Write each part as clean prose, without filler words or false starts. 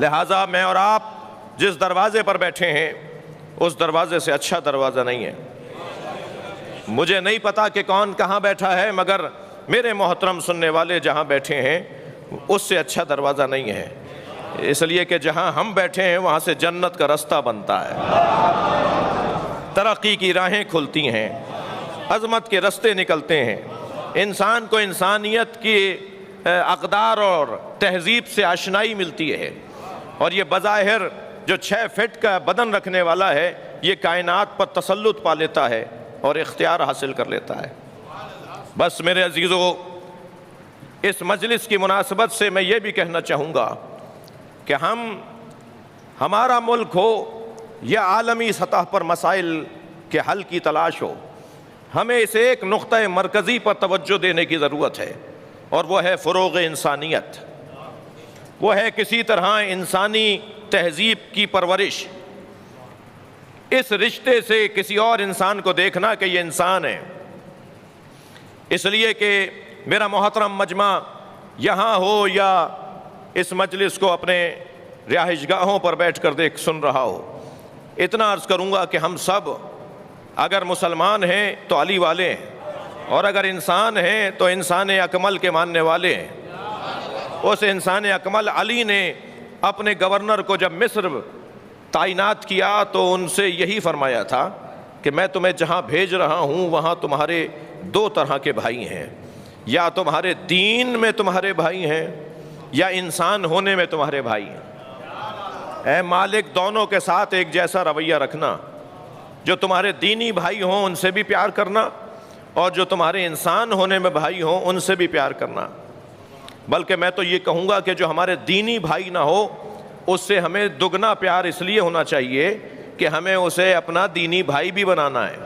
لہٰذا میں اور آپ جس دروازے پر بیٹھے ہیں اس دروازے سے اچھا دروازہ نہیں ہے۔ مجھے نہیں پتا کہ کون کہاں بیٹھا ہے، مگر میرے محترم سننے والے جہاں بیٹھے ہیں اس سے اچھا دروازہ نہیں ہے، اس لیے کہ جہاں ہم بیٹھے ہیں وہاں سے جنت کا رستہ بنتا ہے، ترقی کی راہیں کھلتی ہیں، عظمت کے رستے نکلتے ہیں، انسان کو انسانیت کی اقدار اور تہذیب سے آشنائی ملتی ہے، اور یہ بظاہر جو 6 فٹ کا بدن رکھنے والا ہے یہ کائنات پر تسلط پا لیتا ہے اور اختیار حاصل کر لیتا ہے۔ بس میرے عزیزو، اس مجلس کی مناسبت سے میں یہ بھی کہنا چاہوں گا کہ ہمارا ملک ہو یا عالمی سطح پر مسائل کے حل کی تلاش ہو، ہمیں اس ایک نقطہ مرکزی پر توجہ دینے کی ضرورت ہے، اور وہ ہے فروغ انسانیت، وہ ہے کسی طرح انسانی تہذیب کی پرورش، اس رشتے سے کسی اور انسان کو دیکھنا کہ یہ انسان ہے۔ اس لیے کہ میرا محترم مجمع یہاں ہو یا اس مجلس کو اپنے رہائش گاہوں پر بیٹھ کر سن رہا ہو، اتنا عرض کروں گا کہ ہم سب اگر مسلمان ہیں تو علی والے ہیں، اور اگر انسان ہیں تو انسان اکمل کے ماننے والے ہیں۔ اس انسان اکمل علی نے اپنے گورنر کو جب مصر تعینات کیا تو ان سے یہی فرمایا تھا کہ میں تمہیں جہاں بھیج رہا ہوں وہاں تمہارے 2 طرح کے بھائی ہیں، یا تمہارے دین میں تمہارے بھائی ہیں یا انسان ہونے میں تمہارے بھائی ہیں۔ اے مالک، دونوں کے ساتھ ایک جیسا رویہ رکھنا، جو تمہارے دینی بھائی ہوں ان سے بھی پیار کرنا، اور جو تمہارے انسان ہونے میں بھائی ہوں ان سے بھی پیار کرنا۔ بلکہ میں تو یہ کہوں گا کہ جو ہمارے دینی بھائی نہ ہو اس سے ہمیں دگنا پیار اس لیے ہونا چاہیے کہ ہمیں اسے اپنا دینی بھائی بھی بنانا ہے۔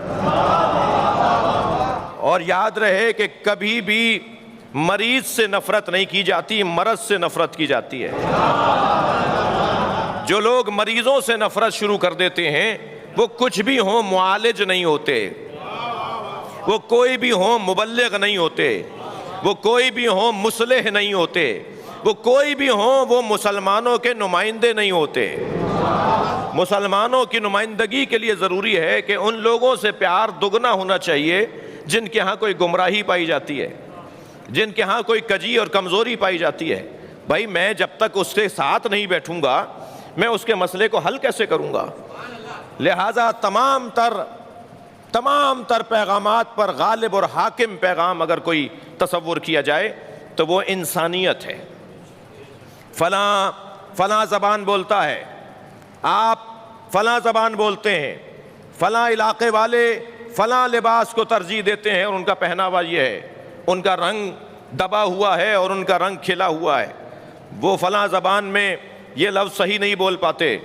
اور یاد رہے کہ کبھی بھی مریض سے نفرت نہیں کی جاتی، مرض سے نفرت کی جاتی ہے۔ جو لوگ مریضوں سے نفرت شروع کر دیتے ہیں وہ کچھ بھی ہوں معالج نہیں ہوتے، وہ کوئی بھی ہوں مبلغ نہیں ہوتے، وہ کوئی بھی ہوں مصلح نہیں ہوتے، وہ کوئی بھی ہوں وہ مسلمانوں کے نمائندے نہیں ہوتے۔ مسلمانوں کی نمائندگی کے لیے ضروری ہے کہ ان لوگوں سے پیار دگنا ہونا چاہیے جن کے ہاں کوئی گمراہی پائی جاتی ہے، جن کے ہاں کوئی کجی اور کمزوری پائی جاتی ہے۔ بھائی میں جب تک اس کے ساتھ نہیں بیٹھوں گا میں اس کے مسئلے کو حل کیسے کروں گا؟ لہٰذا تمام تر پیغامات پر غالب اور حاکم پیغام اگر کوئی تصور کیا جائے تو وہ انسانیت ہے۔ فلاں زبان بولتا ہے، آپ فلاں زبان بولتے ہیں، فلاں علاقے والے فلاں لباس کو ترجیح دیتے ہیں اور ان کا پہناوا یہ ہے، ان کا رنگ دبا ہوا ہے اور ان کا رنگ کھلا ہوا ہے، وہ فلاں زبان میں یہ لفظ صحیح نہیں بول پاتے،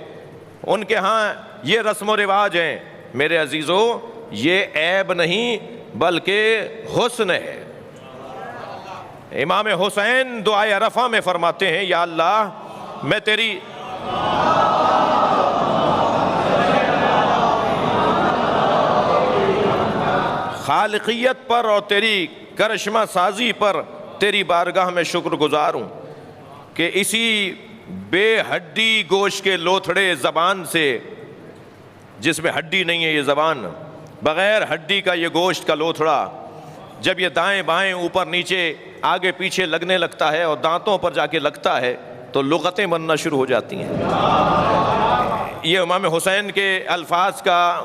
ان کے ہاں یہ رسم و رواج ہیں۔ میرے عزیزو، یہ عیب نہیں بلکہ حسن ہے۔ امام حسین دعائے عرفہ میں فرماتے ہیں، یا اللہ میں تیری خالقیت پر اور تیری کرشمہ سازی پر تیری بارگاہ میں شکر گزار ہوں کہ اسی بے ہڈی گوشت کے لوتھڑے زبان سے، جس میں ہڈی نہیں ہے یہ زبان، بغیر ہڈی کا یہ گوشت کا لوتھڑا جب یہ دائیں بائیں اوپر نیچے آگے پیچھے لگنے لگتا ہے اور دانتوں پر جا کے لگتا ہے تو لغتیں بننا شروع ہو جاتی ہیں۔ یہ امام حسین کے الفاظ کا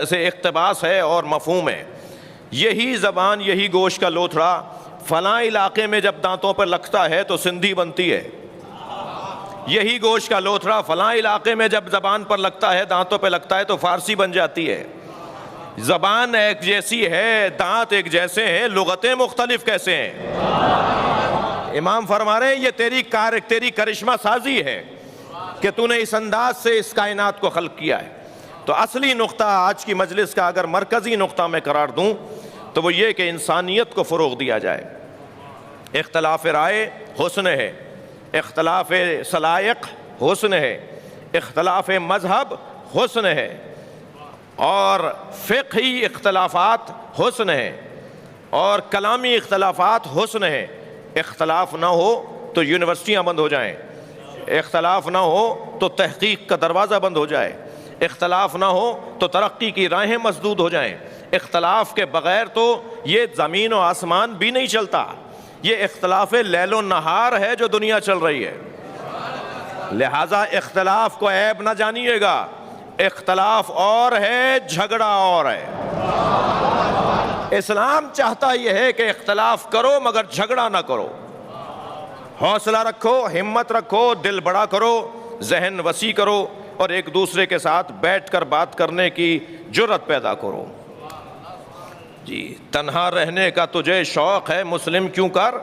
سے اقتباس ہے اور مفہوم ہے۔ یہی زبان، یہی گوشت کا لوتھڑا فلاں علاقے میں جب دانتوں پر لگتا ہے تو سندھی بنتی ہے، یہی گوشت کا لوتھڑا فلاں علاقے میں جب زبان پر لگتا ہے، دانتوں پہ لگتا ہے تو فارسی بن جاتی ہے۔ زبان ایک جیسی ہے، دانت ایک جیسے ہیں، لغتیں مختلف کیسے ہیں؟ امام فرما رہے ہیں یہ تیری کرشمہ سازی ہے کہ تو نے اس انداز سے اس کائنات کو خلق کیا ہے۔ تو اصلی نقطہ آج کی مجلس کا اگر مرکزی نقطہ میں قرار دوں تو وہ یہ کہ انسانیت کو فروغ دیا جائے۔ اختلاف رائے حسن ہے، اختلاف سلائق حسن ہے، اختلاف مذہب حسن ہے، اور فقہی اختلافات حسن ہے، اور کلامی اختلافات حسن ہے۔ اختلاف نہ ہو تو یونیورسٹیاں بند ہو جائیں، اختلاف نہ ہو تو تحقیق کا دروازہ بند ہو جائے، اختلاف نہ ہو تو ترقی کی راہیں مسدود ہو جائیں، اختلاف کے بغیر تو یہ زمین و آسمان بھی نہیں چلتا۔ یہ اختلاف لیل و نہار ہے جو دنیا چل رہی ہے، لہٰذا اختلاف کو عیب نہ جانیے گا، اختلاف اور ہے، جھگڑا اور ہے۔ اسلام چاہتا یہ ہے کہ اختلاف کرو مگر جھگڑا نہ کرو، حوصلہ رکھو، ہمت رکھو، دل بڑا کرو، ذہن وسیع کرو، اور ایک دوسرے کے ساتھ بیٹھ کر بات کرنے کی جرأت پیدا کرو۔ جی، تنہا رہنے کا تجھے شوق ہے مسلم کیوں کر،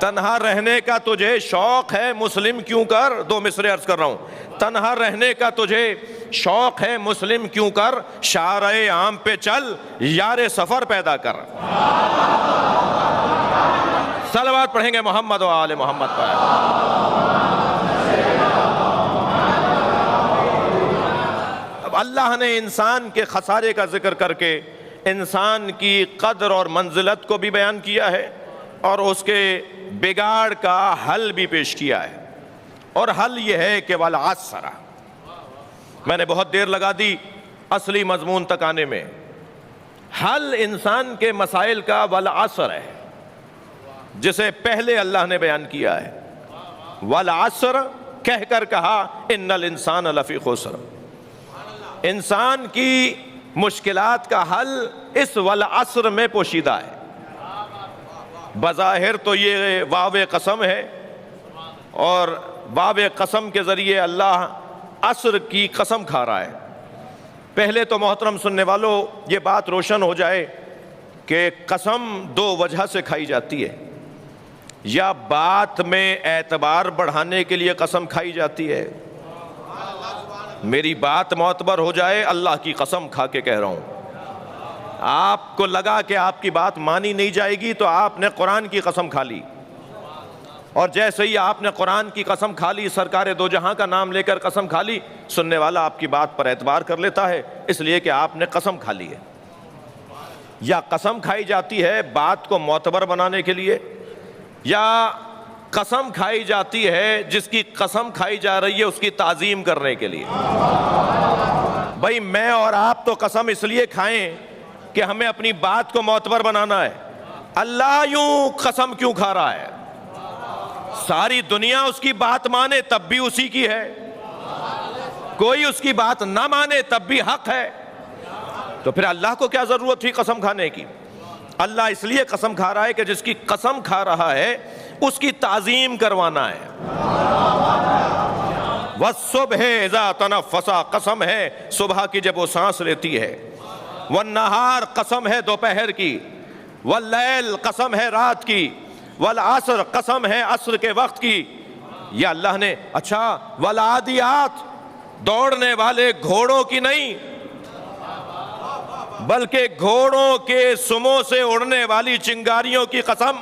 تنہا رہنے کا تجھے شوق ہے مسلم کیوں کر، دو مصرے عرض کر رہا ہوں، تنہا رہنے کا تجھے شوق ہے مسلم کیوں کر، شارع عام پہ چل یار سفر پیدا کر۔ صلوات پڑھیں گے محمد و آل محمد پر۔ اب اللہ نے انسان کے خسارے کا ذکر کر کے انسان کی قدر اور منزلت کو بھی بیان کیا ہے، اور اس کے بگاڑ کا حل بھی پیش کیا ہے، اور حل یہ ہے کہ والعصر۔ میں نے بہت دیر لگا دی اصلی مضمون تک آنے میں۔ حل انسان کے مسائل کا والعصر ہے، جسے پہلے اللہ نے بیان کیا ہے، والعصر کہہ کر کہا ان الانسان لفی خسر۔ انسان کی مشکلات کا حل اس والعصر میں پوشیدہ ہے۔ بظاہر تو یہ واو قسم ہے، اور واو قسم کے ذریعے اللہ عصر کی قسم کھا رہا ہے۔ پہلے تو محترم سننے والوں یہ بات روشن ہو جائے کہ قسم دو وجہ سے کھائی جاتی ہے، یا بات میں اعتبار بڑھانے کے لیے قسم کھائی جاتی ہے، میری بات معتبر ہو جائے اللہ کی قسم کھا کے کہہ رہا ہوں، آپ کو لگا کہ آپ کی بات مانی نہیں جائے گی تو آپ نے قرآن کی قسم کھا لی، اور جیسے ہی آپ نے قرآن کی قسم کھا لی، سرکار دو جہاں کا نام لے کر قسم کھا لی، سننے والا آپ کی بات پر اعتبار کر لیتا ہے، اس لیے کہ آپ نے قسم کھا لی ہے۔ یا قسم کھائی جاتی ہے بات کو معتبر بنانے کے لیے، یا قسم کھائی جاتی ہے جس کی قسم کھائی جا رہی ہے اس کی تعظیم کرنے کے لیے۔ بھائی میں اور آپ تو قسم اس لیے کھائیں کہ ہمیں اپنی بات کو معتبر بنانا ہے، اللہ یوں قسم کیوں کھا رہا ہے؟ ساری دنیا اس کی بات مانے تب بھی اسی کی ہے، کوئی اس کی بات نہ مانے تب بھی حق ہے، تو پھر اللہ کو کیا ضرورت تھی قسم کھانے کی؟ اللہ اس لیے قسم کھا رہا ہے کہ جس کی قسم کھا رہا ہے اس کی تعظیم کروانا ہے۔ والصبح اذا تنفسا، قسم ہے صبح کی جب وہ سانس لیتی ہے، والنہار قسم ہے دوپہر کی، واللیل قسم ہے رات کی، والعصر قسم ہے عصر کے وقت کی۔ یا اللہ نے اچھا والعادیات، دوڑنے والے گھوڑوں کی نہیں بلکہ گھوڑوں کے سموں سے اڑنے والی چنگاریوں کی قسم۔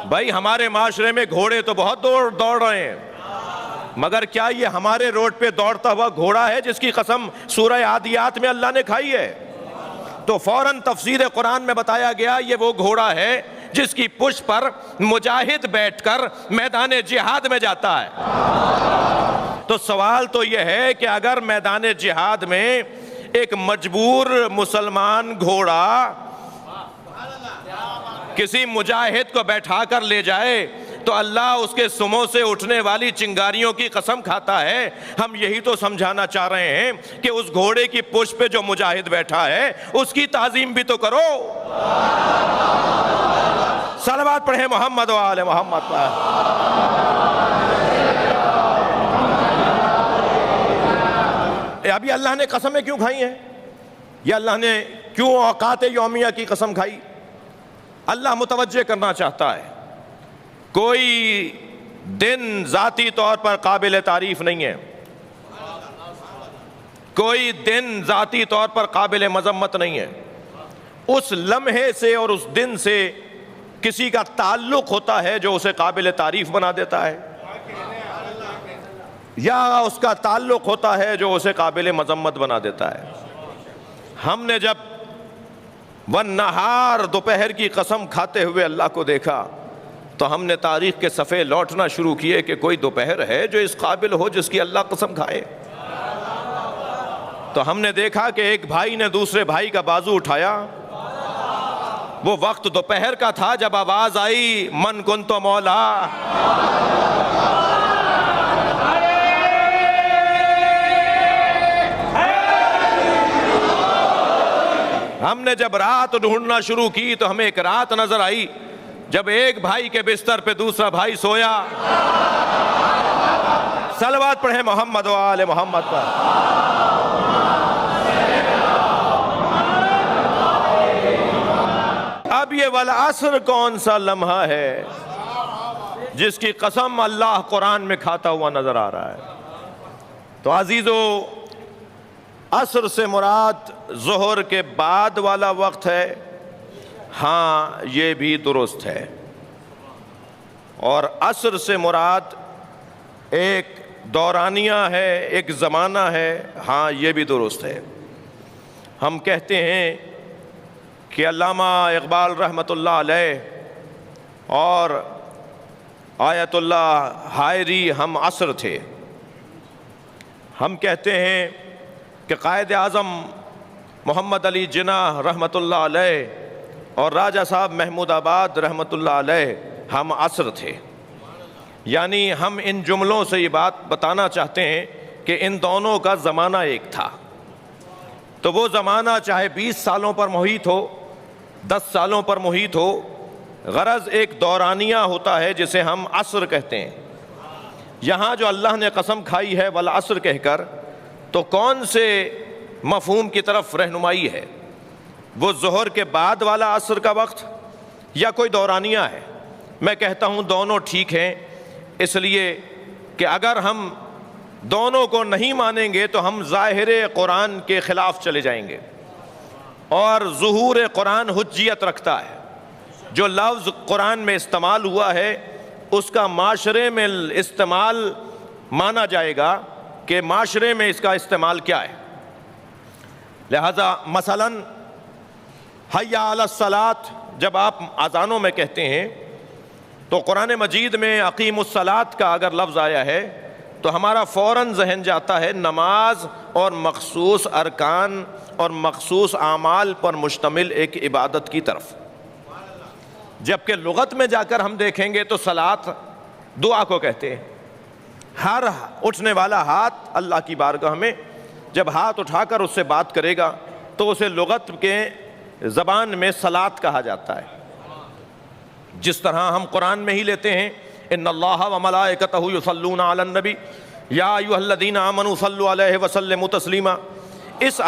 بھائی ہمارے معاشرے میں گھوڑے تو بہت دوڑ رہے ہیں، مگر کیا یہ ہمارے روڈ پہ دوڑتا ہوا گھوڑا ہے جس کی قسم سورہ عادیات میں اللہ نے کھائی ہے؟ تو فوراً تفسیر قرآن میں بتایا گیا یہ وہ گھوڑا ہے جس کی پشت پر مجاہد بیٹھ کر میدان جہاد میں جاتا ہے۔ تو سوال تو یہ ہے کہ اگر میدان جہاد میں ایک مجبور مسلمان گھوڑا کسی مجاہد کو بیٹھا کر لے جائے تو اللہ اس کے سموں سے اٹھنے والی چنگاریوں کی قسم کھاتا ہے۔ ہم یہی تو سمجھانا چاہ رہے ہیں کہ اس گھوڑے کی پشت پہ جو مجاہد بیٹھا ہے اس کی تعظیم بھی تو کرو۔ صلوات پڑھیں محمد و آل محمد پر۔ ابھی اللہ نے قسمیں کیوں کھائی ہیں؟ یا اللہ نے کیوں اوقات یومیہ کی قسم کھائی؟ اللہ متوجہ کرنا چاہتا ہے کوئی دن ذاتی طور پر قابل تعریف نہیں ہے، کوئی دن ذاتی طور پر قابل مذمت نہیں ہے، اس لمحے سے اور اس دن سے کسی کا تعلق ہوتا ہے جو اسے قابل تعریف بنا دیتا ہے، یا اس کا تعلق ہوتا ہے جو اسے قابل مذمت بنا دیتا ہے۔ ہم نے جب والنہار دوپہر کی قسم کھاتے ہوئے اللہ کو دیکھا تو ہم نے تاریخ کے صفحے لوٹنا شروع کیے کہ کوئی دوپہر ہے جو اس قابل ہو جس کی اللہ قسم کھائے. تو ہم نے دیکھا کہ ایک بھائی نے دوسرے بھائی کا بازو اٹھایا. وہ وقت دوپہر کا تھا جب آواز آئی من کنت مولا. ہم نے جب رات ڈھونڈنا شروع کی تو ہمیں ایک رات نظر آئی جب ایک بھائی کے بستر پہ دوسرا بھائی سویا. صلوات پڑھیں محمد و آل محمد پر. اب یہ والعصر کون سا لمحہ ہے جس کی قسم اللہ قرآن میں کھاتا ہوا نظر آ رہا ہے. تو عزیزو، عصر سے مراد ظہر کے بعد والا وقت ہے. ہاں یہ بھی درست ہے. اور عصر سے مراد ایک دورانیہ ہے، ایک زمانہ ہے. ہاں یہ بھی درست ہے. ہم کہتے ہیں کہ علامہ اقبال رحمۃ اللہ علیہ اور آیت اللہ حائری ہم عصر تھے. ہم کہتے ہیں کہ قائد اعظم محمد علی جناح رحمۃ اللہ علیہ اور راجہ صاحب محمود آباد رحمۃ اللہ علیہ ہم عصر تھے. یعنی ہم ان جملوں سے یہ بات بتانا چاہتے ہیں کہ ان دونوں کا زمانہ ایک تھا. تو وہ زمانہ چاہے 20 سالوں پر محیط ہو، 10 سالوں پر محیط ہو، غرض ایک دورانیہ ہوتا ہے جسے ہم عصر کہتے ہیں. یہاں جو اللہ نے قسم کھائی ہے والعصر کہہ کر، تو کون سے مفہوم کی طرف رہنمائی ہے؟ وہ ظہر کے بعد والا عصر کا وقت یا کوئی دورانیہ ہے؟ میں کہتا ہوں دونوں ٹھیک ہیں، اس لیے کہ اگر ہم دونوں کو نہیں مانیں گے تو ہم ظاہر قرآن کے خلاف چلے جائیں گے. اور ظہور قرآن حجیت رکھتا ہے. جو لفظ قرآن میں استعمال ہوا ہے اس کا معاشرے میں استعمال مانا جائے گا کہ معاشرے میں اس کا استعمال کیا ہے. لہذا مثلاً حی علی الصلاۃ جب آپ اذانوں میں کہتے ہیں تو قرآن مجید میں اقیم الصلاۃ کا اگر لفظ آیا ہے تو ہمارا فوراً ذہن جاتا ہے نماز اور مخصوص ارکان اور مخصوص اعمال پر مشتمل ایک عبادت کی طرف. جبکہ لغت میں جا کر ہم دیکھیں گے تو صلاۃ دعا کو کہتے ہیں. ہر اٹھنے والا ہاتھ اللہ کی بارگاہ میں جب ہاتھ اٹھا کر اس سے بات کرے گا تو اسے لغت کے زبان میں صلاۃ کہا جاتا ہے. جس طرح ہم قرآن میں ہی لیتے ہیں ان اللہ و ملائکتہ یصلون علی النبی یا ایھا الذین آمنوا صلوا علیہ وسلموا تسلیما. اس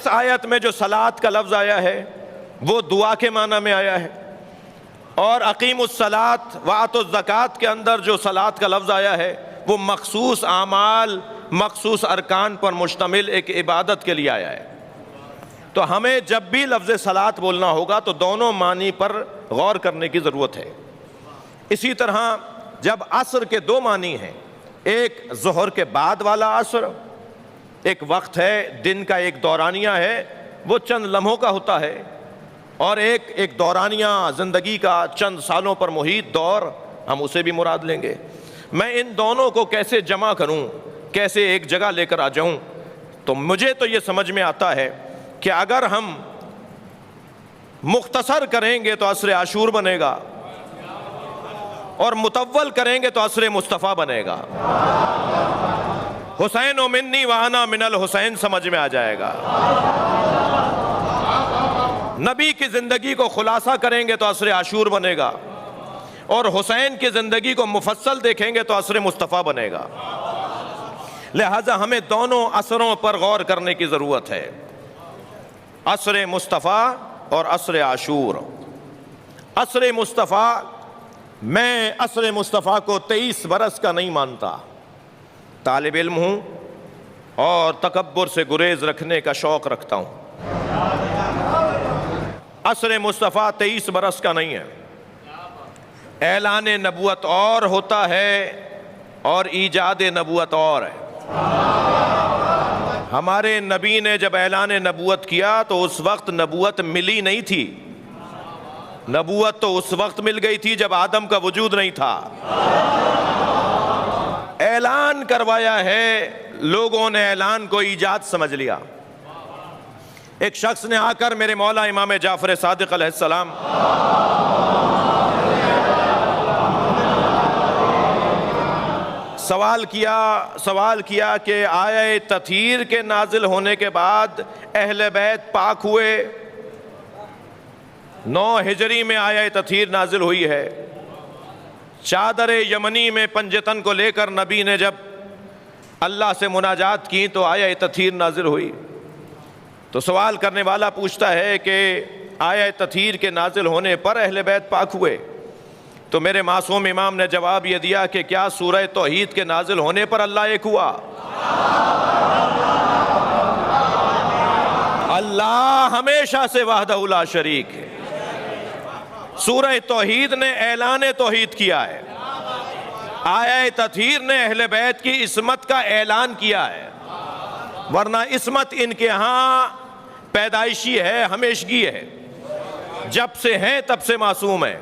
آیت میں جو صلاۃ کا لفظ آیا ہے وہ دعا کے معنی میں آیا ہے. اور اقیم الصلاۃ وآتوا الزکوٰۃ کے اندر جو صلاۃ کا لفظ آیا ہے وہ مخصوص اعمال، مخصوص ارکان پر مشتمل ایک عبادت کے لیے آیا ہے. تو ہمیں جب بھی لفظ صلاۃ بولنا ہوگا تو دونوں معنی پر غور کرنے کی ضرورت ہے. اسی طرح جب عصر کے دو معنی ہیں، ایک ظہر کے بعد والا عصر، ایک وقت ہے، دن کا ایک دورانیہ ہے، وہ چند لمحوں کا ہوتا ہے، اور ایک دورانیہ زندگی کا چند سالوں پر محیط دور، ہم اسے بھی مراد لیں گے. میں ان دونوں کو کیسے جمع کروں، کیسے ایک جگہ لے کر آ جاؤں؟ تو مجھے تو یہ سمجھ میں آتا ہے کہ اگر ہم مختصر کریں گے تو عصر عاشور بنے گا، اور مطول کریں گے تو عصر مصطفیٰ بنے گا. حسین و منی وانا من الحسین سمجھ میں آ جائے گا. نبی کی زندگی کو خلاصہ کریں گے تو عصر عاشور بنے گا، اور حسین کی زندگی کو مفصل دیکھیں گے تو عصر مصطفیٰ بنے گا. لہذا ہمیں دونوں عصروں پر غور کرنے کی ضرورت ہے، عصر مصطفیٰ اور عصر عاشور. عصر مصطفیٰ، میں عصر مصطفیٰ کو 23 برس کا نہیں مانتا. طالب علم ہوں اور تکبر سے گریز رکھنے کا شوق رکھتا ہوں. عصر مصطفیٰ 23 برس کا نہیں ہے. اعلان نبوت اور ہوتا ہے اور ایجاد نبوت اور ہے. ہمارے نبی نے جب اعلان نبوت کیا تو اس وقت نبوت ملی نہیں تھی، نبوت تو اس وقت مل گئی تھی جب آدم کا وجود نہیں تھا۔ اعلان کروایا ہے، لوگوں نے اعلان کو ایجاد سمجھ لیا۔ ایک شخص نے آ کر میرے مولا امام جعفر صادق علیہ السلام سوال کیا کہ آیہ تطہیر کے نازل ہونے کے بعد اہل بیت پاک ہوئے؟ 9 ہجری میں آیہ تطہیر نازل ہوئی ہے۔ چادر یمنی میں پنجتن کو لے کر نبی نے جب اللہ سے مناجات کی تو آیہ تطہیر نازل ہوئی۔ تو سوال کرنے والا پوچھتا ہے کہ آیہ تطہیر کے نازل ہونے پر اہل بیت پاک ہوئے؟ تو میرے معصوم امام نے جواب یہ دیا کہ کیا سورہ توحید کے نازل ہونے پر اللہ ایک ہوا؟ اللہ ہمیشہ سے وحدہ لا شریک ہے۔ سورہ توحید نے اعلان توحید کیا ہے، آیہ تطہیر نے اہل بیت کی عصمت کا اعلان کیا ہے، ورنہ عصمت ان کے ہاں پیدائشی ہے، ہمیشگی ہے، جب سے ہیں تب سے معصوم ہے۔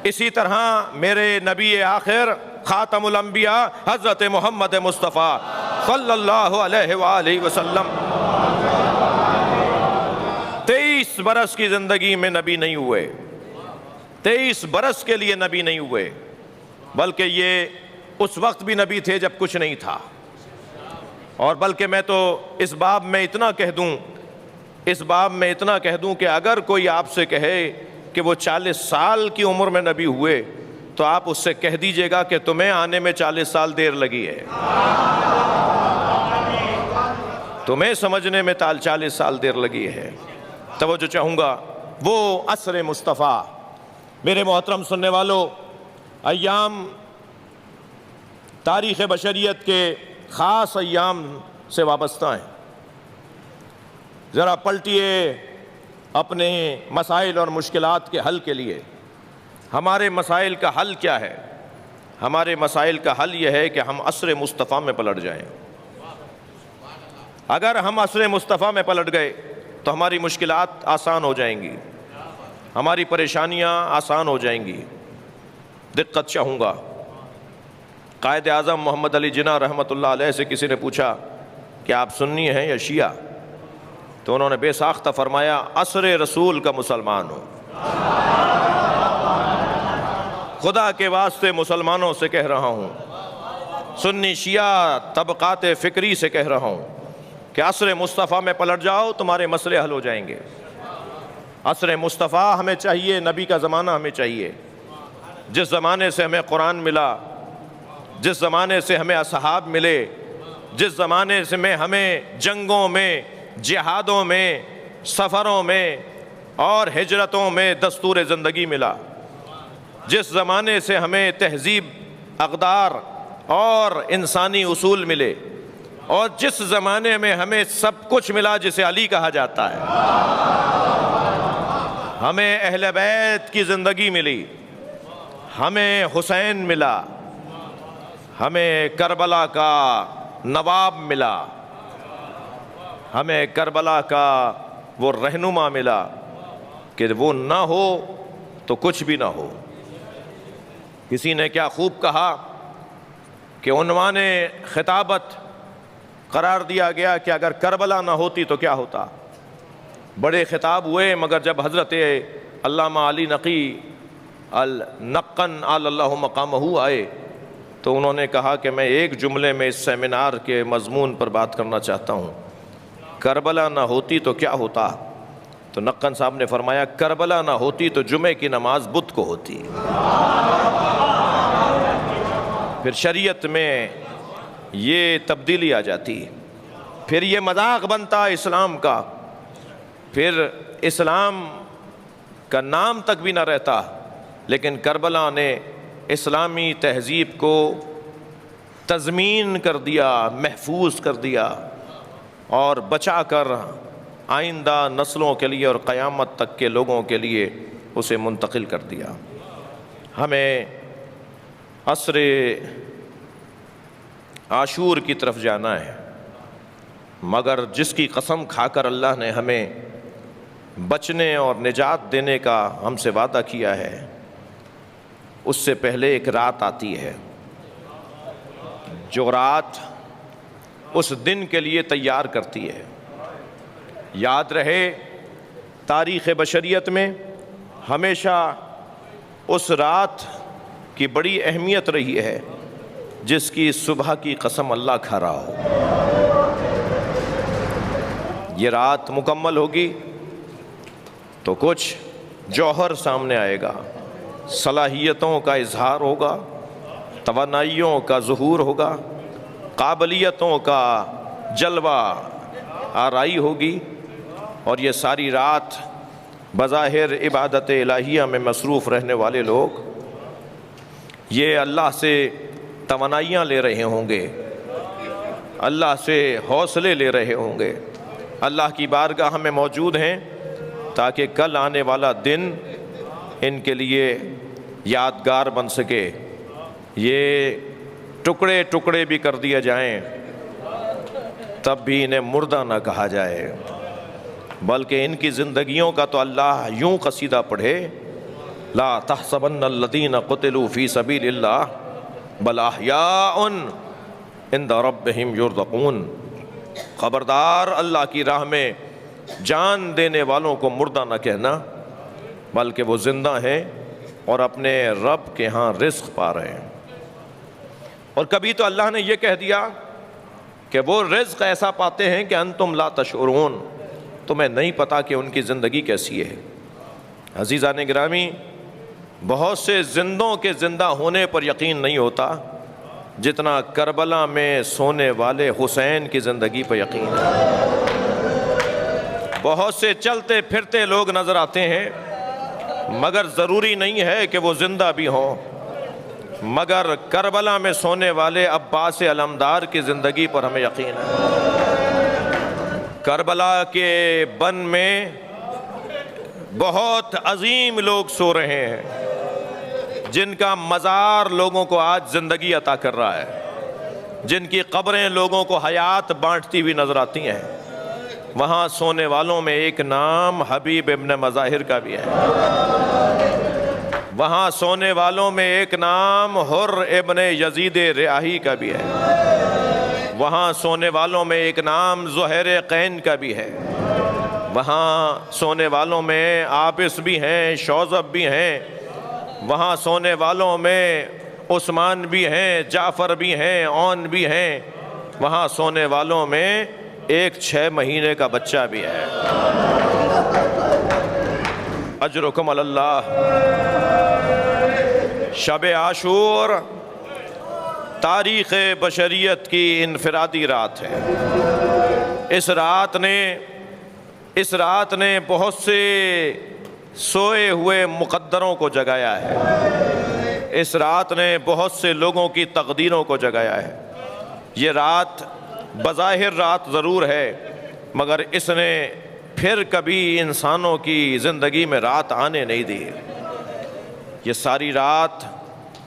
اسی طرح میرے نبی آخر خاتم الانبیاء حضرت محمد مصطفیٰ صلی اللہ علیہ وآلہ وسلم 23 برس کی زندگی میں نبی نہیں ہوئے، 23 برس کے لیے نبی نہیں ہوئے، بلکہ یہ اس وقت بھی نبی تھے جب کچھ نہیں تھا۔ اور بلکہ میں تو اس باب میں اتنا کہہ دوں کہ اگر کوئی آپ سے کہے کہ وہ 40 سال کی عمر میں نبی ہوئے تو آپ اس سے کہہ دیجئے گا کہ تمہیں آنے میں 40 سال دیر لگی ہے، تمہیں سمجھنے میں 40 سال دیر لگی ہے۔ توجہ چاہوں گا، وہ عصر مصطفیٰ میرے محترم سننے والوں، ایام تاریخ بشریت کے خاص ایام سے وابستہ ہیں۔ ذرا پلٹیے اپنے مسائل اور مشکلات کے حل کے لیے۔ ہمارے مسائل کا حل کیا ہے؟ ہمارے مسائل کا حل یہ ہے کہ ہم عصر مصطفیٰ میں پلٹ جائیں۔ اگر ہم عصر مصطفیٰ میں پلٹ گئے تو ہماری مشکلات آسان ہو جائیں گی، ہماری پریشانیاں آسان ہو جائیں گی۔ دقت چاہوں گا، قائد اعظم محمد علی جناح رحمۃ اللہ علیہ سے کسی نے پوچھا کہ آپ سنی ہیں یا شیعہ؟ تو انہوں نے بے ساختہ فرمایا عصر رسول کا مسلمان ہوں۔ خدا کے واسطے مسلمانوں سے کہہ رہا ہوں، سنی شیعہ طبقات فکری سے کہہ رہا ہوں کہ عصر مصطفیٰ میں پلٹ جاؤ، تمہارے مسئلے حل ہو جائیں گے۔ عصر مصطفیٰ ہمیں چاہیے، نبی کا زمانہ ہمیں چاہیے، جس زمانے سے ہمیں قرآن ملا، جس زمانے سے ہمیں اصحاب ملے، جس زمانے سے ہمیں جنگوں میں، جہادوں میں، سفروں میں اور ہجرتوں میں دستور زندگی ملا، جس زمانے سے ہمیں تہذیب، اقدار اور انسانی اصول ملے، اور جس زمانے میں ہمیں سب کچھ ملا جسے علی کہا جاتا ہے۔ ہمیں اہل بیت کی زندگی ملی، ہمیں حسین ملا، ہمیں کربلا کا نواب ملا، ہمیں کربلا کا وہ رہنما ملا کہ وہ نہ ہو تو کچھ بھی نہ ہو۔ کسی نے کیا خوب کہا کہ عنوان خطابت قرار دیا گیا کہ اگر کربلا نہ ہوتی تو کیا ہوتا۔ بڑے خطاب ہوئے، مگر جب حضرت علامہ علی نقی النقن علی اللہ مقامہ آئے تو انہوں نے کہا کہ میں ایک جملے میں اس سیمینار کے مضمون پر بات کرنا چاہتا ہوں، کربلا نہ ہوتی تو کیا ہوتا؟ تو نقن صاحب نے فرمایا کربلا نہ ہوتی تو جمعے کی نماز بدھ کو ہوتی۔ پھر شریعت میں یہ تبدیلی آ جاتی، پھر یہ مذاق بنتا اسلام کا، پھر اسلام کا نام تک بھی نہ رہتا۔ لیکن کربلا نے اسلامی تہذیب کو تضمین کر دیا، محفوظ کر دیا اور بچا کر آئندہ نسلوں کے لیے اور قیامت تک کے لوگوں کے لیے اسے منتقل کر دیا۔ ہمیں عصر عاشور کی طرف جانا ہے۔ مگر جس کی قسم کھا کر اللہ نے ہمیں بچنے اور نجات دینے کا ہم سے وعدہ کیا ہے، اس سے پہلے ایک رات آتی ہے، جو رات اس دن کے لیے تیار کرتی ہے۔ یاد رہے، تاریخ بشریت میں ہمیشہ اس رات کی بڑی اہمیت رہی ہے جس کی صبح کی قسم اللہ کھا رہا ہو۔ یہ رات مکمل ہوگی تو کچھ جوہر سامنے آئے گا، صلاحیتوں کا اظہار ہوگا، توانائیوں کا ظہور ہوگا، قابلیتوں کا جلوہ آرائی ہوگی، اور یہ ساری رات بظاہر عبادت الہیہ میں مصروف رہنے والے لوگ یہ اللہ سے توانائیاں لے رہے ہوں گے، اللہ سے حوصلے لے رہے ہوں گے، اللہ کی بارگاہ میں موجود ہیں تاکہ کل آنے والا دن ان کے لیے یادگار بن سکے۔ یہ ٹکڑے ٹکڑے بھی کر دیے جائیں تب بھی انہیں مردہ نہ کہا جائے، بلکہ ان کی زندگیوں کا تو اللہ یوں قصیدہ پڑھے، لا تحسبن الذین قتلوا فی سبیل اللہ بل احیاء عند ربہم یرزقون۔ خبردار، اللہ کی راہ میں جان دینے والوں کو مردہ نہ کہنا، بلکہ وہ زندہ ہیں اور اپنے رب کے ہاں رزق پا رہے ہیں۔ اور کبھی تو اللہ نے یہ کہہ دیا کہ وہ رزق ایسا پاتے ہیں کہ انتم لا تشعرون، تمہیں نہیں پتا کہ ان کی زندگی کیسی ہے۔ عزیزان گرامی، بہت سے زندوں کے زندہ ہونے پر یقین نہیں ہوتا جتنا کربلا میں سونے والے حسین کی زندگی پر یقین ہے۔ بہت سے چلتے پھرتے لوگ نظر آتے ہیں مگر ضروری نہیں ہے کہ وہ زندہ بھی ہوں، مگر کربلا میں سونے والے عباس علمدار کی زندگی پر ہمیں یقین ہے۔ کربلا کے بن میں بہت عظیم لوگ سو رہے ہیں جن کا مزار لوگوں کو آج زندگی عطا کر رہا ہے، جن کی قبریں لوگوں کو حیات بانٹتی ہوئی نظر آتی ہیں۔ وہاں سونے والوں میں ایک نام حبیب ابن مظاہر کا بھی ہے، وہاں سونے والوں میں ایک نام حر ابن یزید ریاحی کا بھی ہے، وہاں سونے والوں میں ایک نام زہیر قین کا بھی ہے، وہاں سونے والوں میں عابس بھی ہیں، شوذب بھی ہیں، وہاں سونے والوں میں عثمان بھی ہیں، جعفر بھی ہیں، عون بھی ہیں، وہاں سونے والوں میں ایک 6 مہینے کا بچہ بھی ہے۔ اجرکم علی اللہ۔ شب عاشور تاریخ بشریت کی انفرادی رات ہے۔ اس رات نے بہت سے سوئے ہوئے مقدروں کو جگایا ہے، اس رات نے بہت سے لوگوں کی تقدیروں کو جگایا ہے۔ یہ رات بظاہر رات ضرور ہے مگر اس نے پھر کبھی انسانوں کی زندگی میں رات آنے نہیں دی۔ یہ ساری رات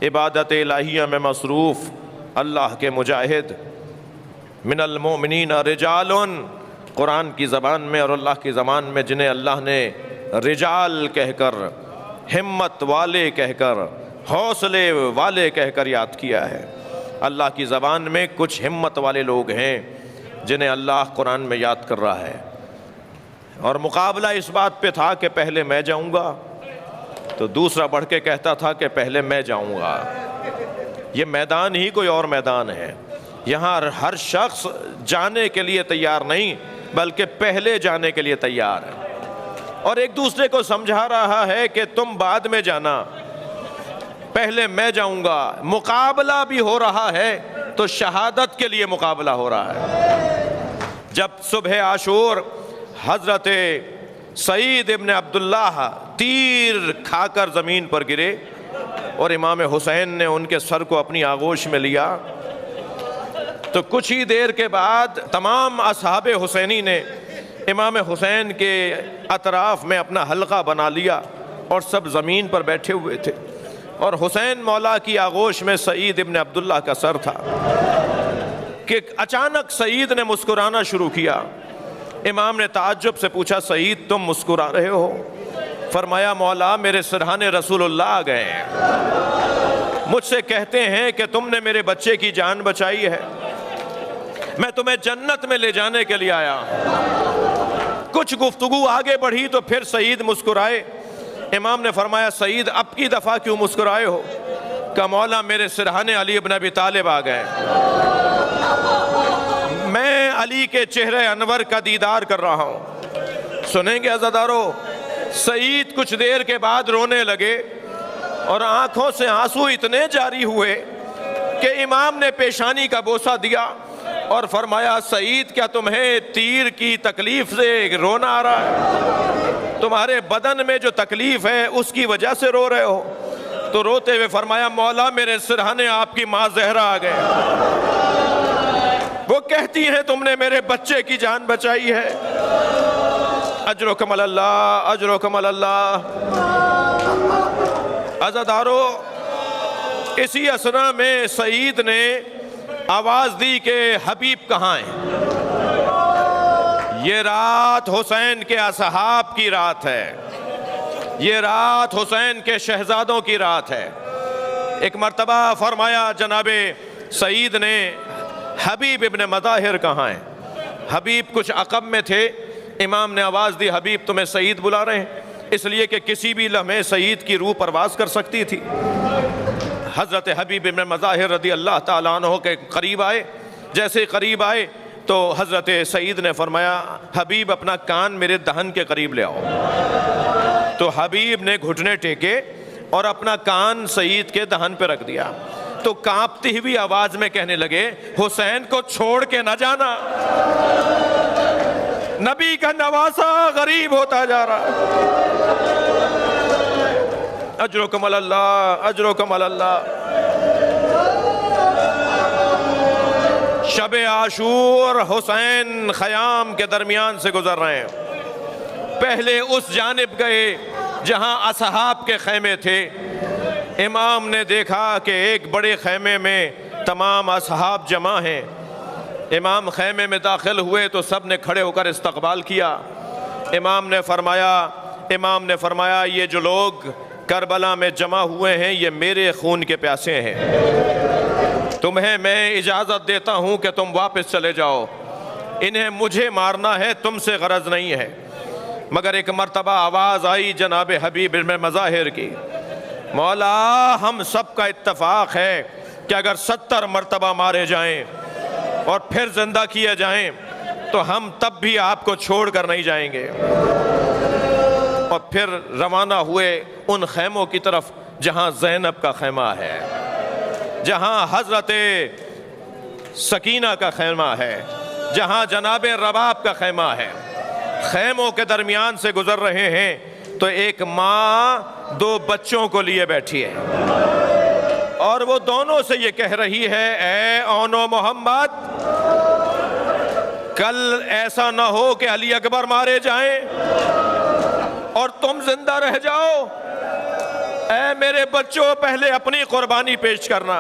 عبادت الہیہ میں مصروف اللہ کے مجاہد، من المؤمنین رجال، قرآن کی زبان میں اور اللہ کی زبان میں جنہیں اللہ نے رجال کہہ کر، ہمت والے کہہ کر، حوصلے والے کہہ کر یاد کیا ہے۔ اللہ کی زبان میں کچھ ہمت والے لوگ ہیں جنہیں اللہ قرآن میں یاد کر رہا ہے، اور مقابلہ اس بات پہ تھا کہ پہلے میں جاؤں گا تو دوسرا بڑھ کے کہتا تھا کہ پہلے میں جاؤں گا۔ یہ میدان ہی کوئی اور میدان ہے، یہاں ہر شخص جانے کے لیے تیار نہیں بلکہ پہلے جانے کے لیے تیار ہے، اور ایک دوسرے کو سمجھا رہا ہے کہ تم بعد میں جانا، پہلے میں جاؤں گا۔ مقابلہ بھی ہو رہا ہے تو شہادت کے لیے مقابلہ ہو رہا ہے۔ جب صبح عاشور حضرت سعید ابن عبداللہ تیر کھا کر زمین پر گرے اور امام حسین نے ان کے سر کو اپنی آغوش میں لیا، تو کچھ ہی دیر کے بعد تمام اصحاب حسینی نے امام حسین کے اطراف میں اپنا حلقہ بنا لیا اور سب زمین پر بیٹھے ہوئے تھے، اور حسین مولا کی آغوش میں سعید ابن عبداللہ کا سر تھا۔ کہ اچانک سعید نے مسکرانا شروع کیا۔ امام نے تعجب سے پوچھا سعید تم مسکرا رہے ہو؟ فرمایا مولا میرے سرہانے رسول اللہ آ گئے ہیں، مجھ سے کہتے ہیں کہ تم نے میرے بچے کی جان بچائی ہے، میں تمہیں جنت میں لے جانے کے لیے آیا۔ کچھ گفتگو آگے بڑھی تو پھر سعید مسکرائے۔ امام نے فرمایا سعید اب کی دفعہ کیوں مسکرائے ہو؟ کہ مولا میرے سرہانے علی بن ابی طالب آ گئے، میں علی کے چہرے انور کا دیدار کر رہا ہوں۔ سنیں گے عزادارو، سعید کچھ دیر کے بعد رونے لگے اور آنکھوں سے آنسو اتنے جاری ہوئے کہ امام نے پیشانی کا بوسہ دیا اور فرمایا سعید کیا تمہیں تیر کی تکلیف سے رونا آ رہا ہے؟ تمہارے بدن میں جو تکلیف ہے اس کی وجہ سے رو رہے ہو؟ تو روتے ہوئے فرمایا مولا میرے سرہانے آپ کی ماں زہرا آ گئے، وہ کہتی ہیں تم نے میرے بچے کی جان بچائی ہے۔ اجرکم اللہ، اجرکم اللہ۔ عزادارو، اسی اثنا میں سعید نے آواز دی کہ حبیب کہاں ہیں؟ یہ رات حسین کے اصحاب کی رات ہے، یہ رات حسین کے شہزادوں کی رات ہے۔ ایک مرتبہ فرمایا جناب سعید نے حبیب ابن مظاہر کہاں ہیں؟ حبیب کچھ عقب میں تھے، امام نے آواز دی حبیب تمہیں سعید بلا رہے ہیں، اس لیے کہ کسی بھی لمحے سعید کی روح پرواز کر سکتی تھی۔ حضرت حبیب ابن مظاہر رضی اللہ تعالیٰ عنہ کے قریب آئے، جیسے قریب آئے تو حضرت سعید نے فرمایا حبیب اپنا کان میرے دہن کے قریب لے آؤ۔ تو حبیب نے گھٹنے ٹیکے اور اپنا کان سعید کے دہن پہ رکھ دیا، تو کانپتی ہوئی آواز میں کہنے لگے حسین کو چھوڑ کے نہ جانا، نبی کا نواسا غریب ہوتا جا رہا۔ اجرکم اللہ، اجرکم اللہ۔ شب عاشور حسین خیام کے درمیان سے گزر رہے ہیں، پہلے اس جانب گئے جہاں اصحاب کے خیمے تھے۔ امام نے دیکھا کہ ایک بڑے خیمے میں تمام اصحاب جمع ہیں۔ امام خیمے میں داخل ہوئے تو سب نے کھڑے ہو کر استقبال کیا۔ امام نے فرمایا یہ جو لوگ کربلا میں جمع ہوئے ہیں یہ میرے خون کے پیاسے ہیں، تمہیں میں اجازت دیتا ہوں کہ تم واپس چلے جاؤ، انہیں مجھے مارنا ہے تم سے غرض نہیں ہے۔ مگر ایک مرتبہ آواز آئی جناب حبیب ابن مظاہر کی، مولا ہم سب کا اتفاق ہے کہ اگر 70 مرتبہ مارے جائیں اور پھر زندہ کیے جائیں تو ہم تب بھی آپ کو چھوڑ کر نہیں جائیں گے۔ اور پھر روانہ ہوئے ان خیموں کی طرف جہاں زینب کا خیمہ ہے، جہاں حضرت سکینہ کا خیمہ ہے، جہاں جناب رباب کا خیمہ ہے۔ خیموں کے درمیان سے گزر رہے ہیں تو ایک ماں 2 بچوں کو لیے بیٹھی ہے اور وہ دونوں سے یہ کہہ رہی ہے اے اونو محمد، کل ایسا نہ ہو کہ علی اکبر مارے جائیں اور تم زندہ رہ جاؤ، اے میرے بچوں پہلے اپنی قربانی پیش کرنا۔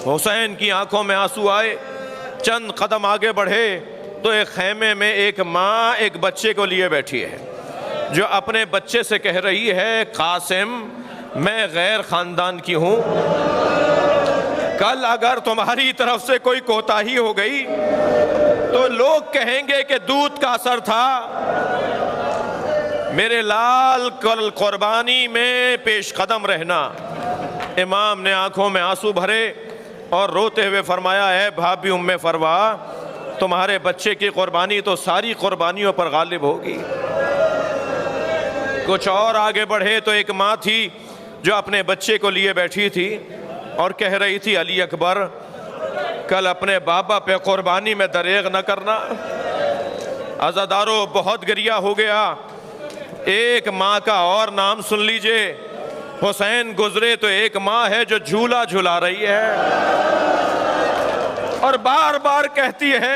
حسین کی آنکھوں میں آنسو آئے، چند قدم آگے بڑھے تو ایک خیمے میں ایک ماں ایک بچے کو لیے بیٹھی ہے جو اپنے بچے سے کہہ رہی ہے قاسم میں غیر خاندان کی ہوں، کل اگر تمہاری طرف سے کوئی کوتاہی ہو گئی تو لوگ کہیں گے کہ دودھ کا اثر تھا، میرے لال کل قربانی میں پیش قدم رہنا۔ امام نے آنکھوں میں آنسو بھرے اور روتے ہوئے فرمایا اے بھابی ام فروا، تمہارے بچے کی قربانی تو ساری قربانیوں پر غالب ہوگی۔ کچھ اور آگے بڑھے تو ایک ماں تھی جو اپنے بچے کو لیے بیٹھی تھی اور کہہ رہی تھی علی اکبر کل اپنے بابا پہ قربانی میں دریغ نہ کرنا۔ عزادارو بہت گریہ ہو گیا۔ ایک ماں کا اور نام سن لیجئے، حسین گزرے تو ایک ماں ہے جو جھولا جھلا رہی ہے اور بار بار کہتی ہے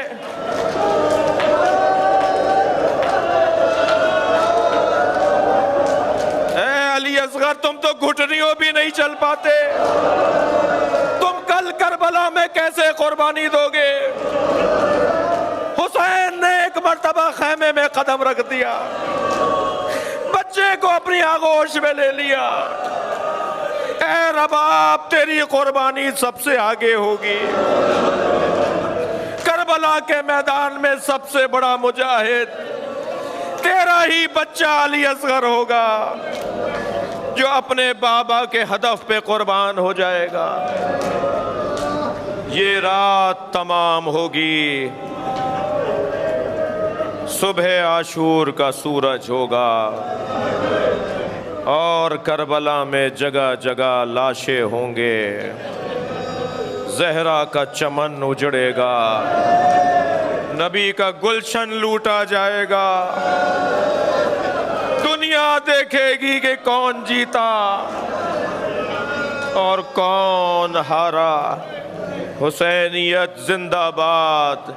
اے علی اصغر تم تو گھٹنیوں بھی نہیں چل پاتے، تم کل کل کربلا میں کیسے قربانی دو گے؟ حسین نے ایک مرتبہ خیمے میں قدم رکھ دیا، بچے کو اپنی آغوش میں لے لیا، اے رباب تیری قربانی سب سے آگے ہوگی، کربلا کے میدان میں سب سے بڑا مجاہد تیرا ہی بچہ علی اصغر ہوگا جو اپنے بابا کے ہدف پہ قربان ہو جائے گا۔ یہ رات تمام ہوگی، صبح عاشور کا سورج ہوگا اور کربلا میں جگہ جگہ لاشیں ہوں گے، زہرا کا چمن اجڑے گا، نبی کا گلشن لوٹا جائے گا، دنیا دیکھے گی کہ کون جیتا اور کون ہارا۔ حسینیت زندہ باد۔